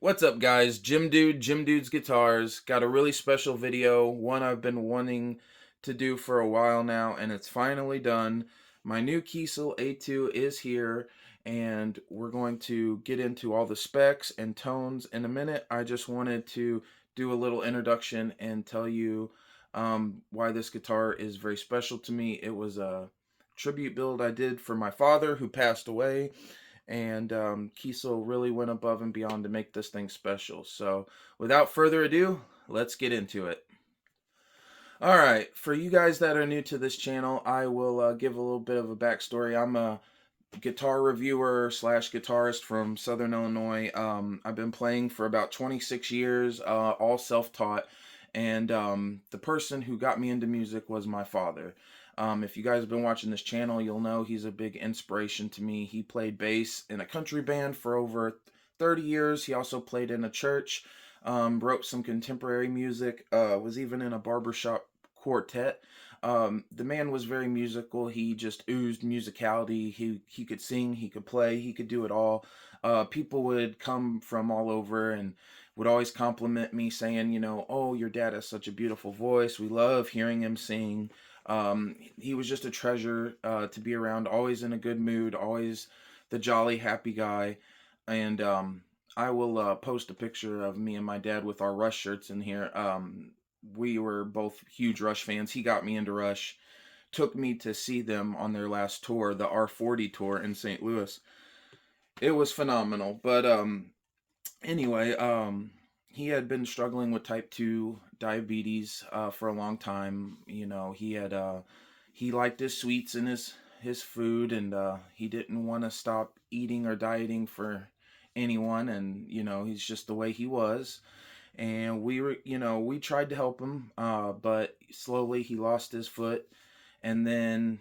What's up, guys? Jim Dude's Guitars. Got a really special video, one I've been wanting to do for a while now, and it's finally done. My new Kiesel A2 is here, and we're going to get into all the specs and tones in a minute. I just wanted to do a little introduction and tell you why this guitar is very special to me. It was a tribute build I did for my father, who passed away, and Kiesel really went above and beyond to make this thing special. So without further ado, let's get into it. Alright, for you guys that are new to this channel, I will give a little bit of a backstory. I'm a guitar reviewer slash guitarist from Southern Illinois. I've been playing for about 26 years, all self-taught, and the person who got me into music was my father. If you guys have been watching this channel, you'll know he's a big inspiration to me. He played bass in a country band for over 30 years. He also played in a church, wrote some contemporary music, was even in a barbershop quartet. The man was very musical. He just oozed musicality. He could sing, he could play, he could do it all. People would come from all over and would always compliment me, saying, you know, oh, your dad has such a beautiful voice. We love hearing him sing. He was just a treasure to be around, always in a good mood, always the jolly, happy guy. And I will post a picture of me and my dad with our Rush shirts in here. We were both huge Rush fans. He got me into Rush, took me to see them on their last tour, the R40 tour in St. Louis. It was phenomenal. But anyway, he had been struggling with type 2 diabetes for a long time. You know, he liked his sweets and his food, and he didn't want to stop eating or dieting for anyone, and you know, he's just the way he was. And we tried to help him, but slowly he lost his foot, and then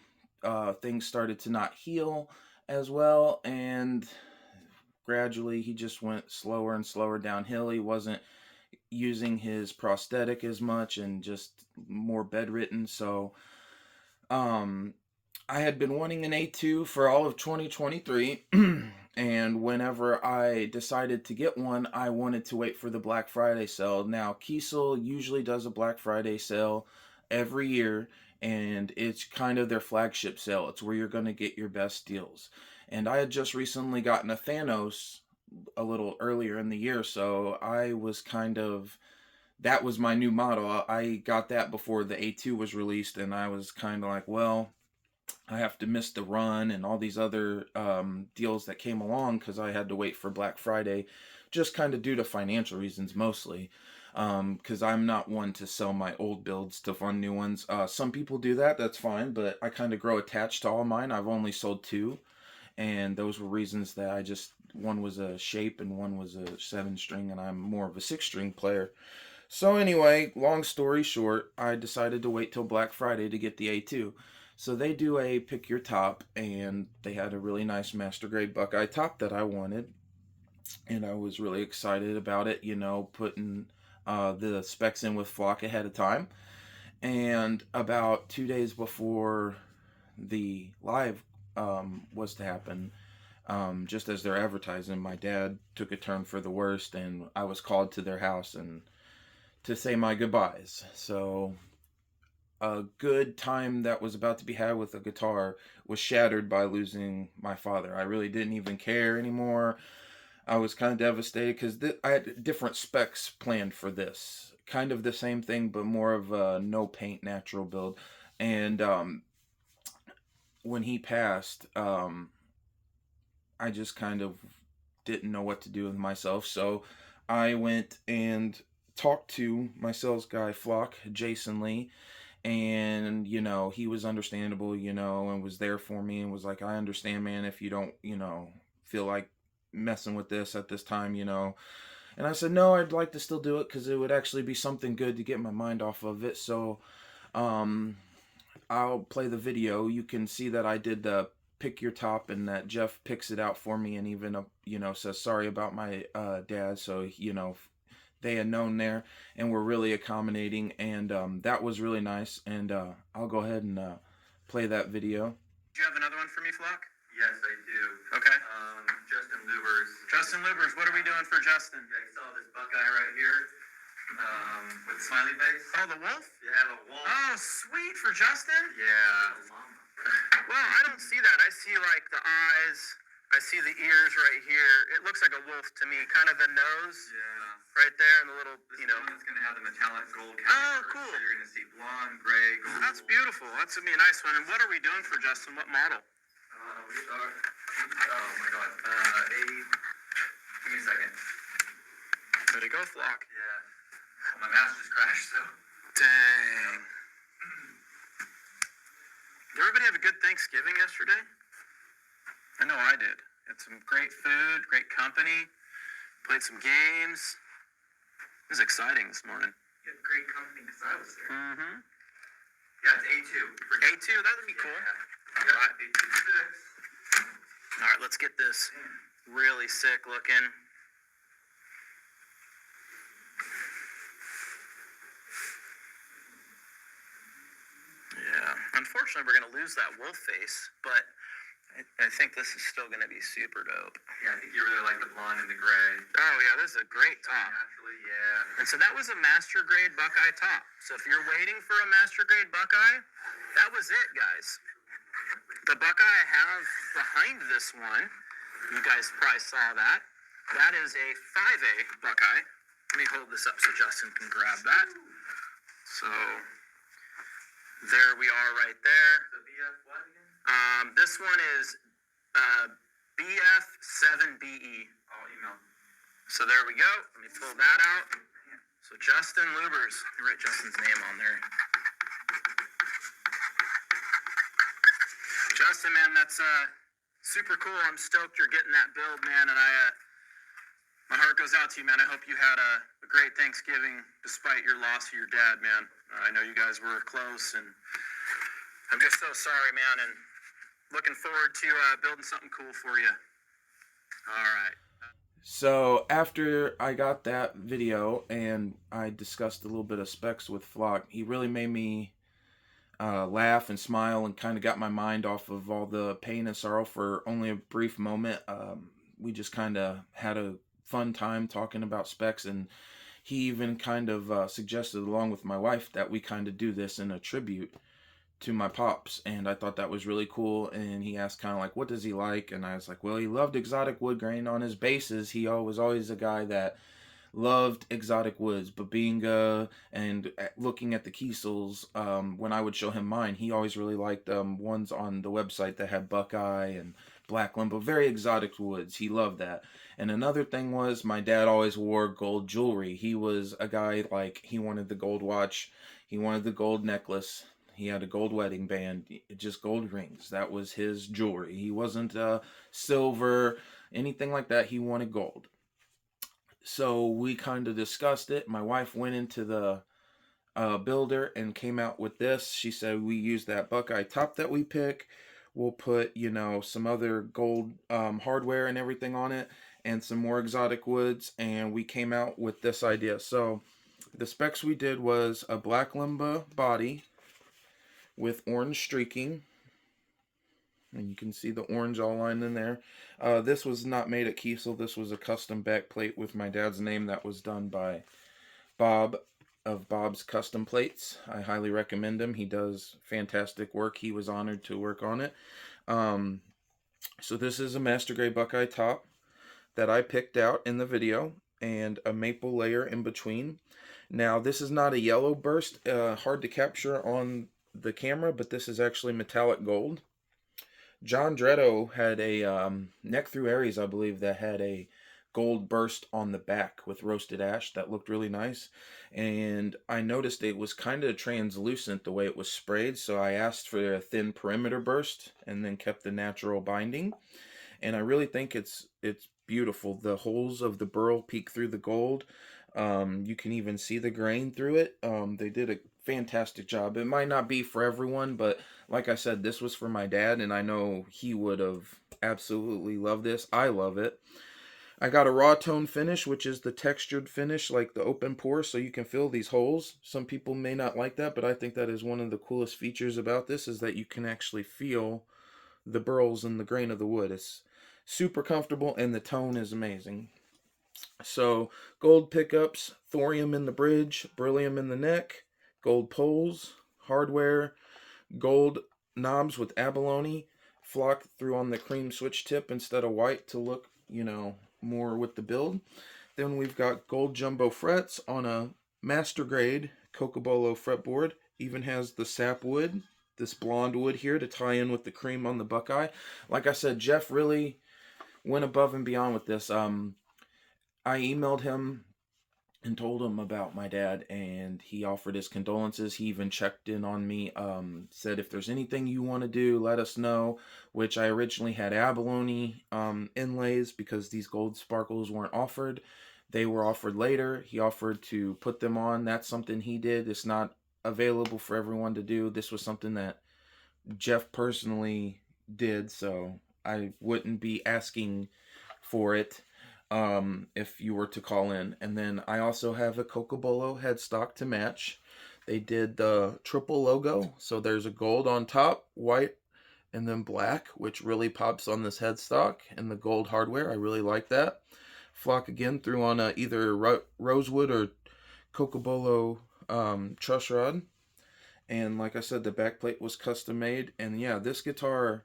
things started to not heal as well, and gradually he just went slower and slower downhill. He wasn't using his prosthetic as much and just more bedridden. So I had been wanting an A2 for all of 2023, and whenever I decided to get one, I wanted to wait for the Black Friday sale. Now, Kiesel usually does a Black Friday sale every year, and it's kind of their flagship sale. It's where you're going to get your best deals. And I had just recently gotten a Thanos a little earlier in the year, so I was that was my new model. I got that before the A2 was released, and I was kind of like, well, I have to miss the run and all these other deals that came along because I had to wait for Black Friday, just kind of due to financial reasons mostly, because I'm not one to sell my old builds to fund new ones. Some people do that, that's fine, but I kind of grow attached to all mine. I've only sold 2, and those were reasons that one was a shape and one was a 7-string, and I'm more of a 6-string player. So anyway, long story short, I decided to wait till Black Friday to get the A2. So they do a pick your top, and they had a really nice master grade Buckeye top that I wanted, and I was really excited about it, you know, putting the specs in with Flock ahead of time. And about 2 days before the live was to happen, just as they're advertising, my dad took a turn for the worst, and I was called to their house and to say my goodbyes. So a good time that was about to be had with a guitar was shattered by losing my father. I really didn't even care anymore. I was kind of devastated because I had different specs planned for this. Kind of the same thing, but more of a no paint natural build. And when he passed, I just kind of didn't know what to do with myself. So I went and talked to my sales guy, Flock, Jason Lee, and you know, he was understandable, you know, and was there for me and was like, I understand, man, if you don't, you know, feel like messing with this at this time, you know. And I said, no, I'd like to still do it because it would actually be something good to get my mind off of it. So I'll play the video. You can see that I did the pick your top, and that Jeff picks it out for me, and even you know, says sorry about my dad. So you know, they had known there and were really accommodating, and that was really nice. And I'll go ahead and play that video. Do you have another one for me, Flock? Yes, I do. Okay. Justin Luebbers. Justin Luebbers, what are we doing for Justin? You guys saw this Buckeye right here with smiley face? Oh, the wolf? Yeah, the wolf. Oh, sweet, for Justin? Yeah. Well, I don't see that. I see, like, the eyes. I see the ears right here. It looks like a wolf to me. Kind of the nose. Yeah. Right there, and the little, This one is going to have the metallic gold counter. Oh, cool. So you're going to see blonde, gray, gold. That's beautiful. That's going to be a nice one. And what are we doing for Justin? What model? We are, oh my god, give me a second. Way to go, Flock. Yeah. My mouse just crashed, so. Dang. Did everybody have a good Thanksgiving yesterday? I know I did. Had some great food, great company, played some games. It was exciting this morning. You had great company because I was there. Mm-hmm. Yeah, it's A2. A2, that would be cool. Yeah. All right. A2. All right, let's get this really sick looking. Yeah. Unfortunately, we're going to lose that wolf face, but I think this is still going to be super dope. Yeah, I think you really like the blonde and the gray. Oh, yeah, this is a great top. Naturally, yeah. And so that was a master grade Buckeye top. So if you're waiting for a master grade Buckeye, that was it, guys. The Buckeye I have behind this one, you guys probably saw that. That is a 5A Buckeye. Let me hold this up so Justin can grab that. So there we are right there. The BF what again? This one is BF7BE. Oh, email. So there we go. Let me pull that out. So Justin Luebbers. Let me write Justin's name on there. Justin, man, that's super cool. I'm stoked you're getting that build, man, and my heart goes out to you, man. I hope you had a great Thanksgiving despite your loss of your dad, man. I know you guys were close, and I'm just so sorry, man, and looking forward to building something cool for you. All right. So after I got that video and I discussed a little bit of specs with Flock, he really made me laugh and smile and kind of got my mind off of all the pain and sorrow for only a brief moment. We just kind of had a fun time talking about specs, and he even kind of suggested, along with my wife, that we kind of do this in a tribute to my pops, and I thought that was really cool. And he asked kind of like, what does he like? And I was like, well, he loved exotic wood grain on his basses. He was always a guy that loved exotic woods, but being and looking at the Kiesels, when I would show him mine, he always really liked ones on the website that had Buckeye and black limbo, very exotic woods. He loved that. And another thing was, my dad always wore gold jewelry. He was a guy, like, he wanted the gold watch, he wanted the gold necklace, he had a gold wedding band, just gold rings. That was his jewelry. He wasn't silver, anything like that. He wanted gold. So we kind of discussed it. My wife went into the builder and came out with this. She said, we use that Buckeye top that we pick. We'll put, you know, some other gold hardware and everything on it, and some more exotic woods, and we came out with this idea. So the specs we did was a black limba body with orange streaking, and you can see the orange all lined in there. This was not made at Kiesel. This was a custom backplate with my dad's name that was done by Bob of Bob's Custom Plates. I highly recommend him. He does fantastic work. He was honored to work on it. So this is a Master Grade Buckeye top that I picked out in the video, and a maple layer in between. Now this is not a yellow burst, hard to capture on the camera, but this is actually metallic gold. John Dretto had a neck through Aries, I believe, that had a gold burst on the back with roasted ash that looked really nice, and I noticed it was kind of translucent the way it was sprayed, so I asked for a thin perimeter burst and then kept the natural binding, and I really think it's beautiful. The holes of the Burl peek through the gold. You can even see the grain through it. They did a fantastic job. It might not be for everyone, but like I said, this was for my dad, and I know he would have absolutely loved this. I love it. I got a raw tone finish, which is the textured finish, like the open pore, so you can fill these holes. Some people may not like that, but I think that is one of the coolest features about this, is that you can actually feel the burls and the grain of the wood. It's super comfortable, and the tone is amazing. So gold pickups, thorium in the bridge, beryllium in the neck, gold poles, hardware, gold knobs with abalone, flock through on the cream switch tip instead of white to look, more with the build. Then we've got gold jumbo frets on a master grade Cocobolo fretboard. Even has the sap wood, this blonde wood here, to tie in with the cream on the Buckeye. Like I said, Jeff really went above and beyond with this. I emailed him and told him about my dad, and he offered his condolences. He even checked in on me, said if there's anything you want to do, let us know, which I originally had abalone inlays because these gold sparkles weren't offered. They were offered later. He offered to put them on. That's something he did. It's not available for everyone to do. This was something that Jeff personally did, so I wouldn't be asking for it if you were to call in. And then I also have a Cocobolo headstock to match. They did the triple logo, so there's a gold on top, white, and then black, which really pops on this headstock, and the gold hardware. I really like that. Flock again through on either rosewood or Cocobolo truss rod. And like I said, the backplate was custom made. And yeah, this guitar,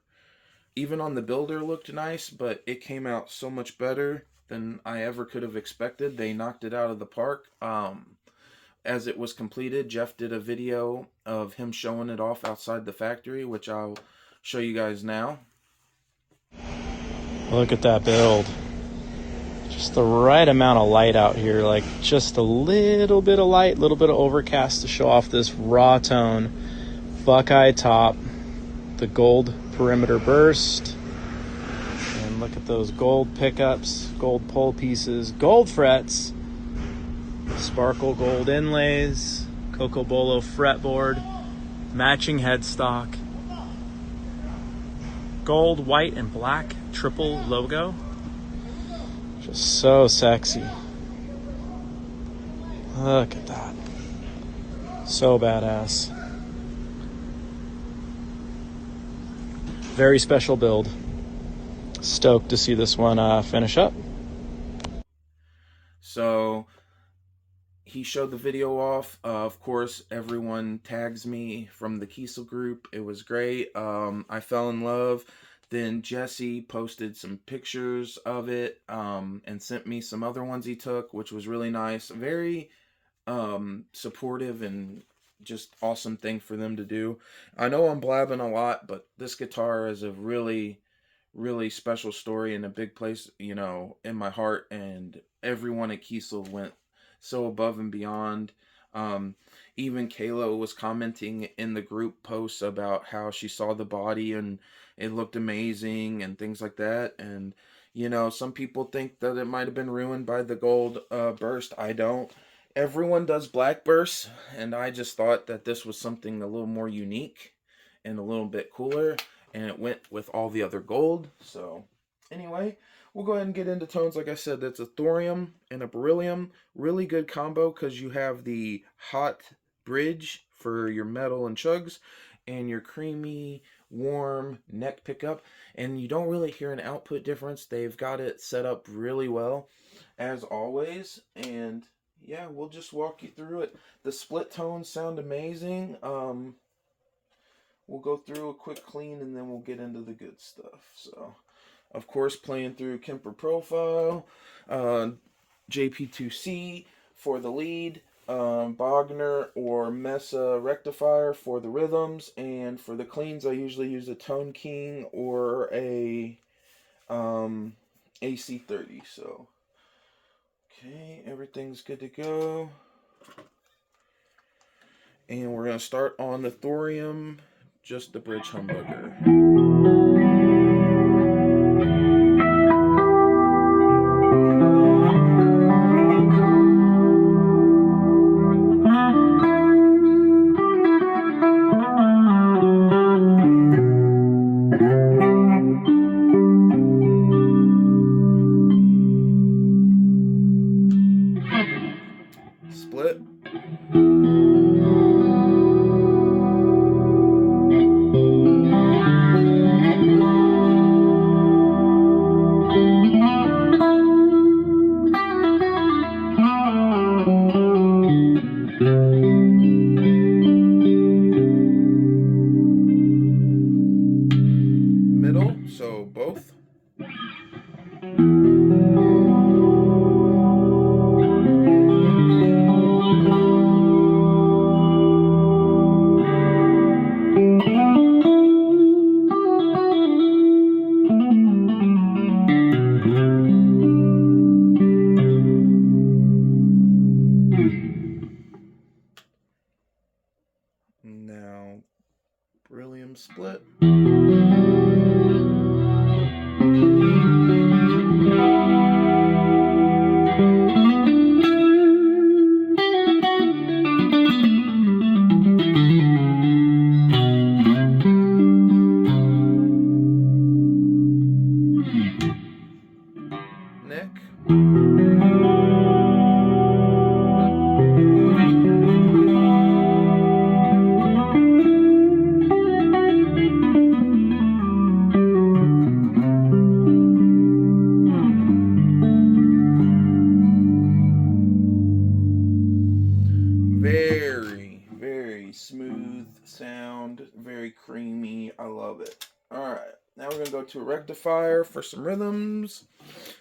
even on the builder, looked nice, but it came out so much better than I ever could have expected. They knocked it out of the park. As it was completed, Jeff did a video of him showing it off outside the factory, which I'll show you guys now. Look at that build. Just the right amount of light out here, like just a little bit of light, a little bit of overcast to show off this raw tone Buckeye top, the gold perimeter burst, and look at those gold pickups, gold pole pieces, gold frets, sparkle gold inlays, Cocobolo fretboard, matching headstock, gold, white, and black triple logo. Just so sexy. Look at that. So badass. Very special build. Stoked to see this one finish up. So he showed the video off. Of course, everyone tags me from the Kiesel group. It was great. I fell in love. Then Jesse posted some pictures of it and sent me some other ones he took, which was really nice. Very supportive and just awesome thing for them to do. I know I'm blabbing a lot, but this guitar is a really, really special story and a big place, in my heart. And everyone at Kiesel went so above and beyond. Even Kaila was commenting in the group posts about how she saw the body and it looked amazing and things like that. And, some people think that it might have been ruined by the gold burst. I don't. Everyone does black bursts, and I just thought that this was something a little more unique and a little bit cooler, and it went with all the other gold. So, anyway, we'll go ahead and get into tones. Like I said, that's a thorium and a beryllium. Really good combo because you have the hot bridge for your metal and chugs and your creamy, warm neck pickup. And you don't really hear an output difference. They've got it set up really well, as always. And yeah, we'll just walk you through it. The split tones sound amazing. We'll go through a quick clean and then we'll get into the good stuff. So, of course, playing through Kemper Profile, JP2C for the lead, Bogner or Mesa rectifier for the rhythms, and for the cleans I usually use a Tone King or a AC30. So, okay, everything's good to go. And we're going to start on the thorium, just the bridge humbucker. Split. Now, beryllium split. Neck. Very, very smooth sound, very creamy. I love it. Alright, now we're going to go to a rectifier for some rhythms.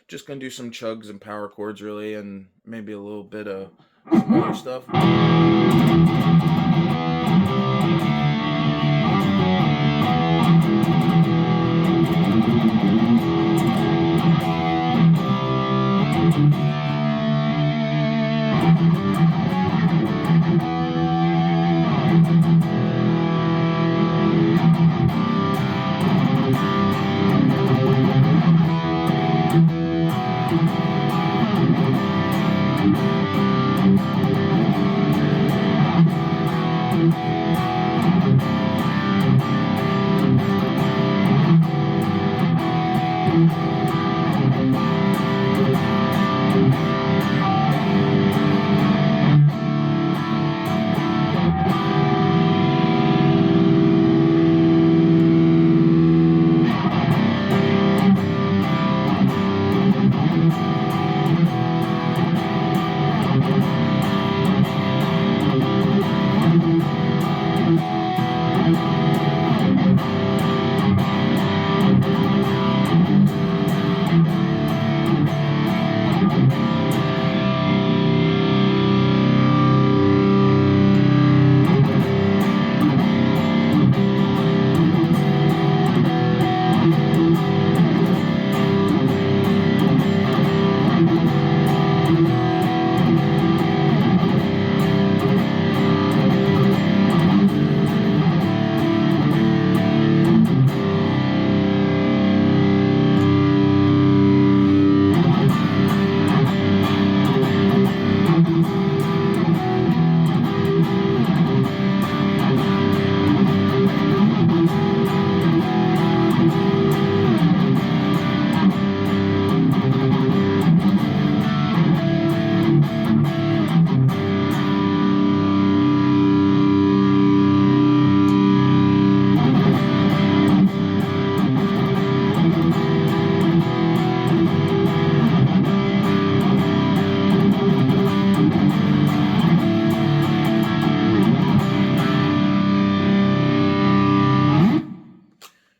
Just going to do some chugs and power chords, really, and maybe a little bit of some other stuff.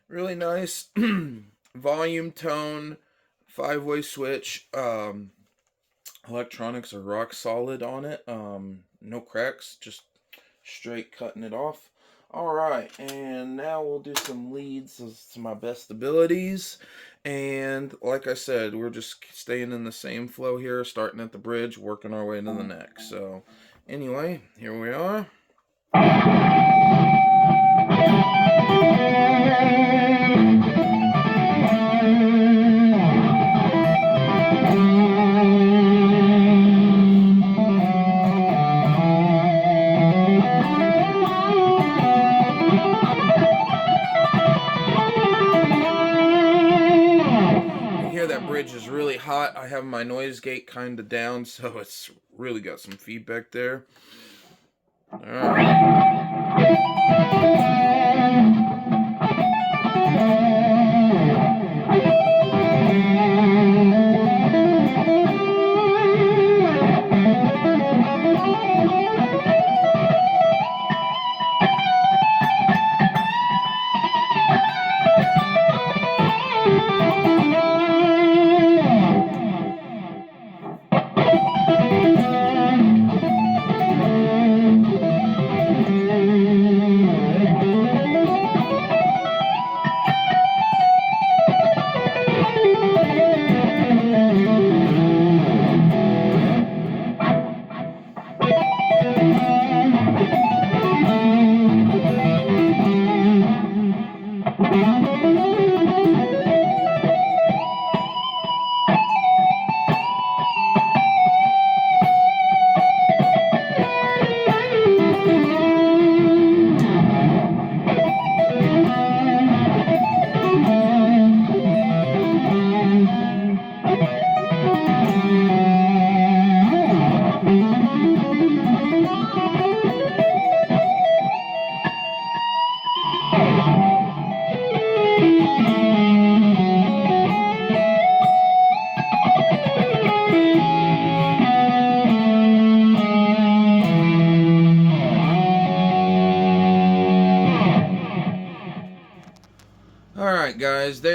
Really nice volume, tone, 5-way switch. Electronics are rock solid on it. No cracks, just straight cutting it off. Alright, and now we'll do some leads to my best abilities. And like I said, we're just staying in the same flow here, starting at the bridge, working our way to the neck. So anyway, here we are. Is really hot. I have my noise gate kind of down, so it's really got some feedback there. All right.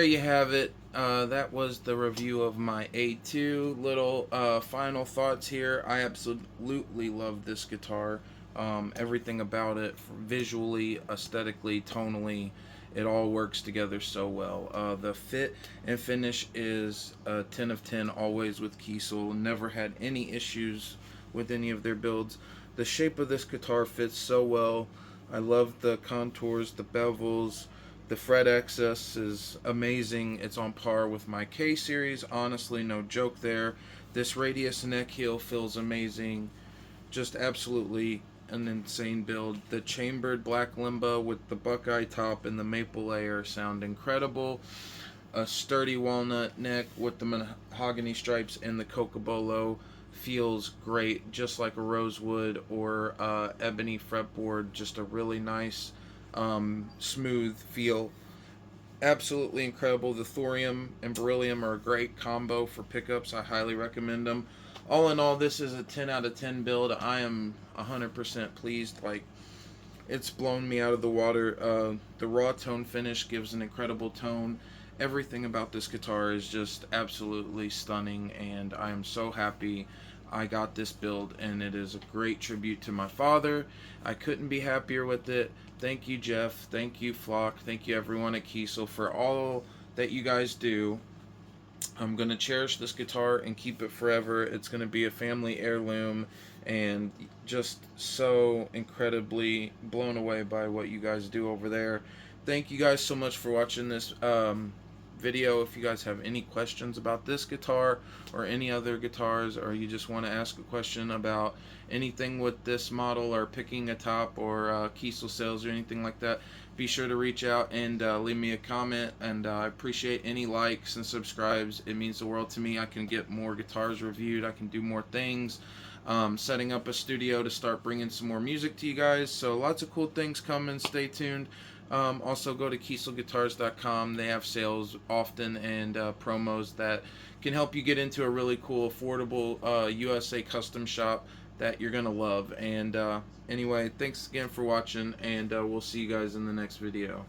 you have it. That was the review of my A2. Little final thoughts here. I absolutely love this guitar. Everything about it, visually, aesthetically, tonally, it all works together so well. The fit and finish is a 10 of 10 always with Kiesel. Never had any issues with any of their builds. The shape of this guitar fits so well. I love the contours, the bevels. The fret excess is amazing. It's on par with my K series. Honestly, no joke there. This radius neck heel feels amazing. Just absolutely an insane build. The chambered black limbo with the Buckeye top and the maple layer sound incredible. A sturdy walnut neck with the mahogany stripes and the cocobolo feels great, just like a rosewood or ebony fretboard. Just a really nice smooth feel. Absolutely incredible. The thorium and beryllium are a great combo for pickups. I highly recommend them. All in all, this is a 10 out of 10 build. I am 100% pleased. Like, it's blown me out of the water. The raw tone finish gives an incredible tone. Everything about this guitar is just absolutely stunning, and I am so happy I got this build, and it is a great tribute to my father. I couldn't be happier with it. Thank you, Jeff. Thank you, Flock. Thank you, everyone at Kiesel, for all that you guys do. I'm going to cherish this guitar and keep it forever. It's going to be a family heirloom, and just so incredibly blown away by what you guys do over there. Thank you guys so much for watching this video. If you guys have any questions about this guitar or any other guitars, or you just want to ask a question about anything with this model or picking a top or Kiesel sales or anything like that, be sure to reach out and leave me a comment. And I appreciate any likes and subscribes. It means the world to me. I can get more guitars reviewed. I can do more things. Setting up a studio to start bringing some more music to you guys. So lots of cool things coming. Stay tuned. Also go to kieselguitars.com. They have sales often and promos that can help you get into a really cool, affordable USA custom shop that you're going to love. And anyway, thanks again for watching, and we'll see you guys in the next video.